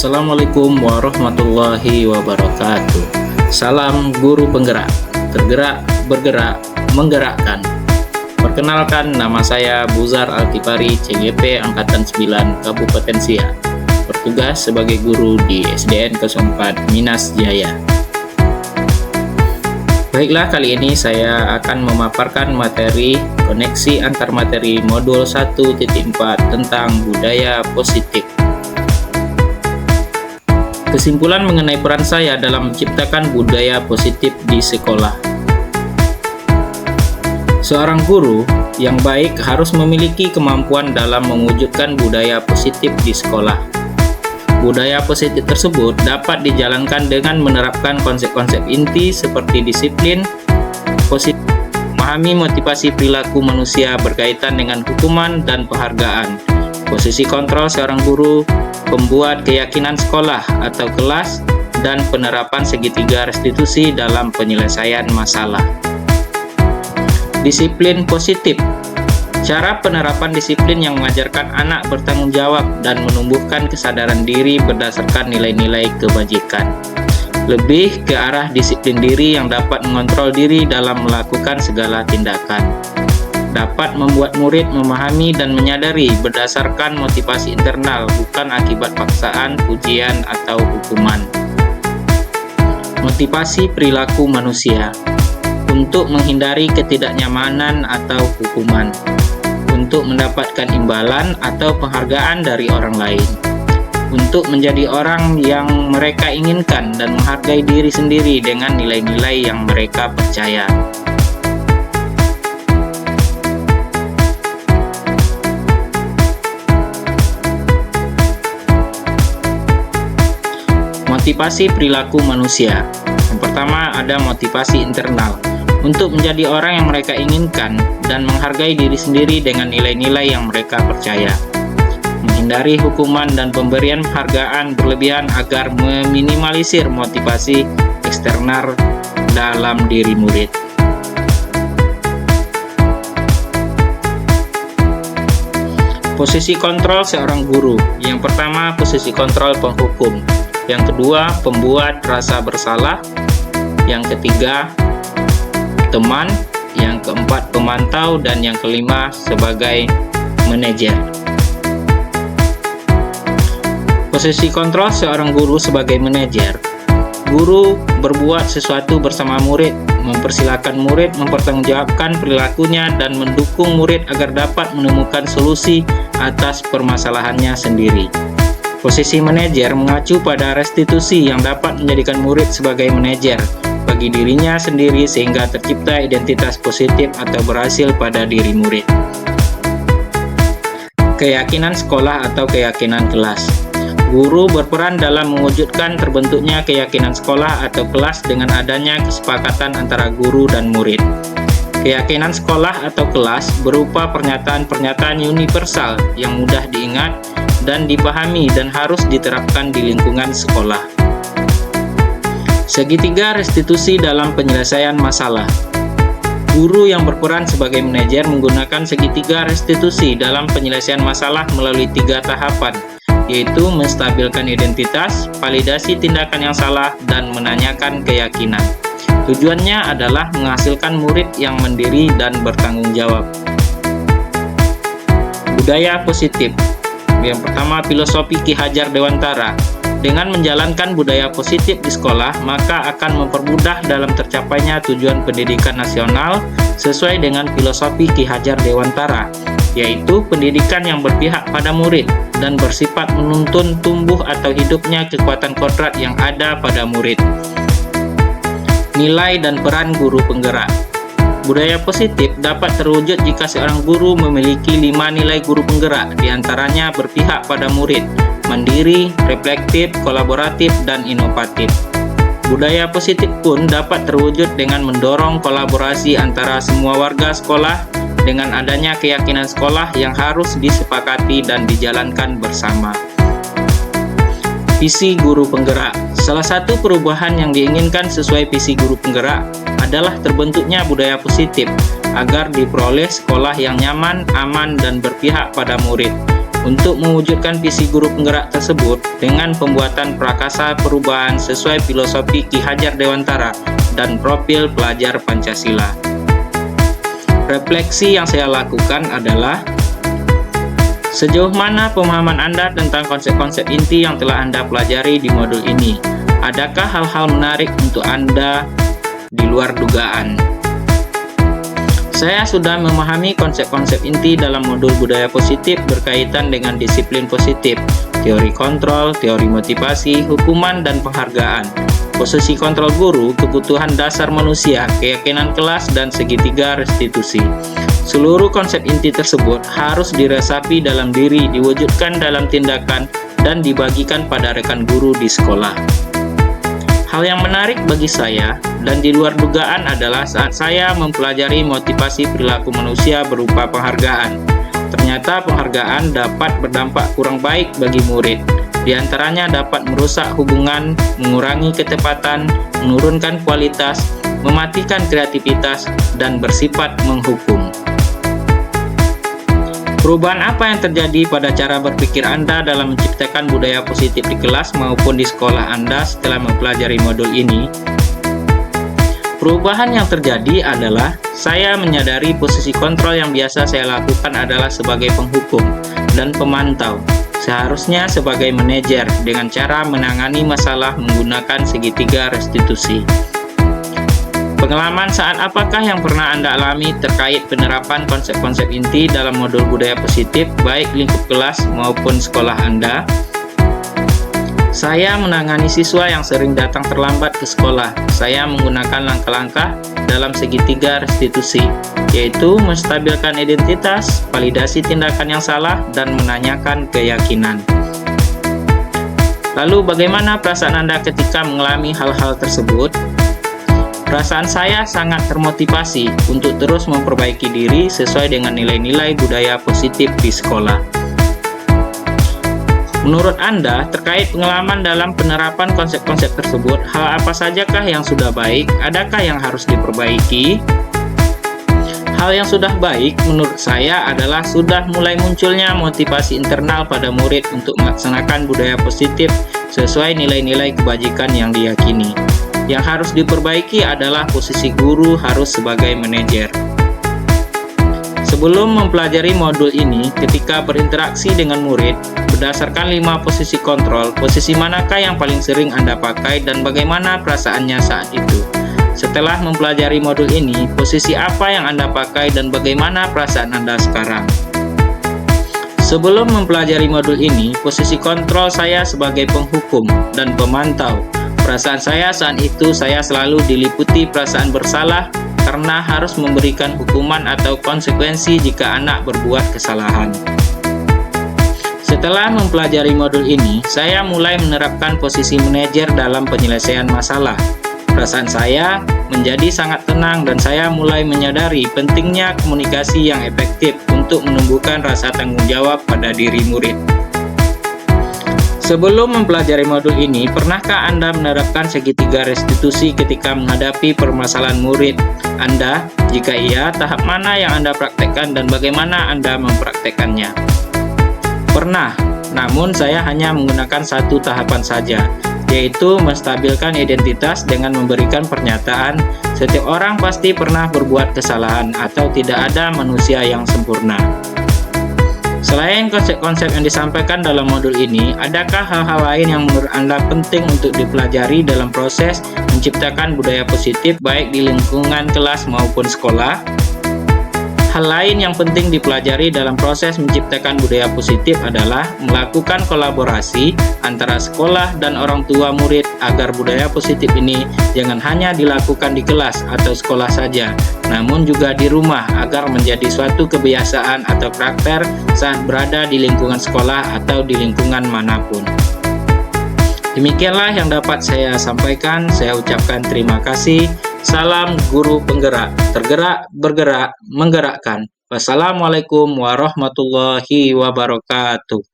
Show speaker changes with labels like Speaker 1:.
Speaker 1: Assalamualaikum warahmatullahi wabarakatuh. Salam guru penggerak, tergerak, bergerak, menggerakkan. Perkenalkan, nama saya Buzar Alkifari, CGP Angkatan 9 Kabupaten Siak. Bertugas sebagai guru di SDN 04 Minas Jaya. Baiklah, kali ini saya akan memaparkan materi koneksi antar materi modul 1.4 tentang budaya positif. Kesimpulan mengenai peran saya dalam menciptakan budaya positif di sekolah. Seorang guru yang baik harus memiliki kemampuan dalam mewujudkan budaya positif di sekolah. Budaya positif tersebut dapat dijalankan dengan menerapkan konsep-konsep inti seperti disiplin, positif, memahami motivasi perilaku manusia berkaitan dengan hukuman dan penghargaan, posisi kontrol seorang guru, pembuat keyakinan sekolah atau kelas, dan penerapan segitiga restitusi dalam penyelesaian masalah. Disiplin positif. Cara penerapan disiplin yang mengajarkan anak bertanggung jawab dan menumbuhkan kesadaran diri berdasarkan nilai-nilai kebajikan. Lebih ke arah disiplin diri yang dapat mengontrol diri dalam melakukan segala tindakan. Dapat membuat murid memahami dan menyadari berdasarkan motivasi internal, bukan akibat paksaan, ujian, atau hukuman. Motivasi perilaku manusia. Untuk menghindari ketidaknyamanan atau hukuman. Untuk mendapatkan imbalan atau penghargaan dari orang lain. Untuk menjadi orang yang mereka inginkan dan menghargai diri sendiri dengan nilai-nilai yang mereka percaya. Motivasi perilaku manusia. Yang pertama ada motivasi internal, untuk menjadi orang yang mereka inginkan dan menghargai diri sendiri dengan nilai-nilai yang mereka percaya. Menghindari hukuman dan pemberian penghargaan berlebihan agar meminimalisir motivasi eksternal dalam diri murid. Posisi kontrol seorang guru. Yang pertama, posisi kontrol penghukum. Yang kedua, pembuat rasa bersalah. Yang ketiga, teman. Yang keempat, pemantau. Dan yang kelima, sebagai manajer. Posisi kontrol seorang guru sebagai manajer. Guru berbuat sesuatu bersama murid, mempersilahkan murid mempertanggungjawabkan perilakunya dan mendukung murid agar dapat menemukan solusi atas permasalahannya sendiri. Posisi manajer mengacu pada restitusi yang dapat menjadikan murid sebagai manajer bagi dirinya sendiri sehingga tercipta identitas positif atau berhasil pada diri murid. Keyakinan sekolah atau keyakinan kelas. Guru berperan dalam mewujudkan terbentuknya keyakinan sekolah atau kelas dengan adanya kesepakatan antara guru dan murid. Keyakinan sekolah atau kelas berupa pernyataan-pernyataan universal yang mudah diingat dan dipahami dan harus diterapkan di lingkungan sekolah. Segitiga restitusi dalam penyelesaian masalah. Guru yang berperan sebagai manajer menggunakan segitiga restitusi dalam penyelesaian masalah melalui 3 tahapan, yaitu menstabilkan identitas, validasi tindakan yang salah, dan menanyakan keyakinan. Tujuannya adalah menghasilkan murid yang mandiri dan bertanggung jawab. Budaya positif. Yang pertama, filosofi Ki Hajar Dewantara. Dengan menjalankan budaya positif di sekolah, maka akan mempermudah dalam tercapainya tujuan pendidikan nasional sesuai dengan filosofi Ki Hajar Dewantara, yaitu pendidikan yang berpihak pada murid dan bersifat menuntun tumbuh atau hidupnya kekuatan kodrat yang ada pada murid. Nilai dan peran guru penggerak. Budaya positif dapat terwujud jika seorang guru memiliki 5 nilai guru penggerak, diantaranya berpihak pada murid, mandiri, reflektif, kolaboratif, dan inovatif. Budaya positif pun dapat terwujud dengan mendorong kolaborasi antara semua warga sekolah dengan adanya keyakinan sekolah yang harus disepakati dan dijalankan bersama. Visi guru penggerak. Salah satu perubahan yang diinginkan sesuai visi guru penggerak adalah terbentuknya budaya positif agar diperoleh sekolah yang nyaman, aman, dan berpihak pada murid. untuk mewujudkan visi guru penggerak tersebut dengan pembuatan prakasa perubahan sesuai filosofi Ki Hajar Dewantara dan profil pelajar Pancasila. Refleksi yang saya lakukan adalah sejauh mana pemahaman Anda tentang konsep-konsep inti yang telah Anda pelajari di modul ini? Adakah hal-hal menarik untuk Anda di luar dugaan? Saya sudah memahami konsep-konsep inti dalam modul budaya positif berkaitan dengan disiplin positif, teori kontrol, teori motivasi, hukuman, dan penghargaan, posisi kontrol guru, kebutuhan dasar manusia, keyakinan kelas, dan segitiga restitusi. Seluruh konsep inti tersebut harus diresapi dalam diri, diwujudkan dalam tindakan, dan dibagikan pada rekan guru di sekolah. Hal yang menarik bagi saya dan di luar dugaan adalah saat saya mempelajari motivasi perilaku manusia berupa penghargaan. Ternyata penghargaan dapat berdampak kurang baik bagi murid. Di antaranya dapat merusak hubungan, mengurangi ketepatan, menurunkan kualitas, mematikan kreativitas, dan bersifat menghukum. Perubahan apa yang terjadi pada cara berpikir Anda dalam menciptakan budaya positif di kelas maupun di sekolah Anda setelah mempelajari modul ini? Perubahan yang terjadi adalah saya menyadari posisi kontrol yang biasa saya lakukan adalah sebagai penghukum dan pemantau, seharusnya sebagai manajer dengan cara menangani masalah menggunakan segitiga restitusi. Pengalaman saat apakah yang pernah Anda alami terkait penerapan konsep-konsep inti dalam modul budaya positif baik lingkup kelas maupun sekolah Anda? Saya menangani siswa yang sering datang terlambat ke sekolah. Saya menggunakan langkah-langkah dalam segitiga restitusi, yaitu menstabilkan identitas, validasi tindakan yang salah, dan menanyakan keyakinan. Lalu bagaimana perasaan Anda ketika mengalami hal-hal tersebut? Perasaan saya sangat termotivasi untuk terus memperbaiki diri sesuai dengan nilai-nilai budaya positif di sekolah. Menurut Anda, terkait pengalaman dalam penerapan konsep-konsep tersebut, hal apa sajakah yang sudah baik? Adakah yang harus diperbaiki? Hal yang sudah baik menurut saya adalah sudah mulai munculnya motivasi internal pada murid untuk melaksanakan budaya positif sesuai nilai-nilai kebajikan yang diyakini. Yang harus diperbaiki adalah posisi guru harus sebagai manajer. Sebelum mempelajari modul ini, ketika berinteraksi dengan murid, berdasarkan 5 posisi kontrol, posisi manakah yang paling sering Anda pakai dan bagaimana perasaannya saat itu? Setelah mempelajari modul ini, posisi apa yang Anda pakai dan bagaimana perasaan Anda sekarang? Sebelum mempelajari modul ini, posisi kontrol saya sebagai penghukum dan pemantau. Perasaan saya saat itu saya selalu diliputi perasaan bersalah karena harus memberikan hukuman atau konsekuensi jika anak berbuat kesalahan. Setelah mempelajari modul ini, saya mulai menerapkan posisi manajer dalam penyelesaian masalah. Perasaan saya menjadi sangat tenang dan saya mulai menyadari pentingnya komunikasi yang efektif untuk menumbuhkan rasa tanggung jawab pada diri murid. Sebelum mempelajari modul ini, pernahkah Anda menerapkan segitiga restitusi ketika menghadapi permasalahan murid Anda? Jika iya, tahap mana yang Anda praktekkan dan bagaimana Anda mempraktekkannya? Pernah, namun saya hanya menggunakan satu tahapan saja, yaitu menstabilkan identitas dengan memberikan pernyataan, setiap orang pasti pernah berbuat kesalahan atau tidak ada manusia yang sempurna. Selain konsep-konsep yang disampaikan dalam modul ini, adakah hal-hal lain yang menurut Anda penting untuk dipelajari dalam proses menciptakan budaya positif baik di lingkungan kelas maupun sekolah? Hal lain yang penting dipelajari dalam proses menciptakan budaya positif adalah melakukan kolaborasi antara sekolah dan orang tua murid agar budaya positif ini jangan hanya dilakukan di kelas atau sekolah saja, namun juga di rumah agar menjadi suatu kebiasaan atau karakter saat berada di lingkungan sekolah atau di lingkungan manapun. Demikianlah yang dapat saya sampaikan. Saya ucapkan terima kasih. Salam guru penggerak, tergerak, bergerak, menggerakkan. Wassalamualaikum warahmatullahi wabarakatuh.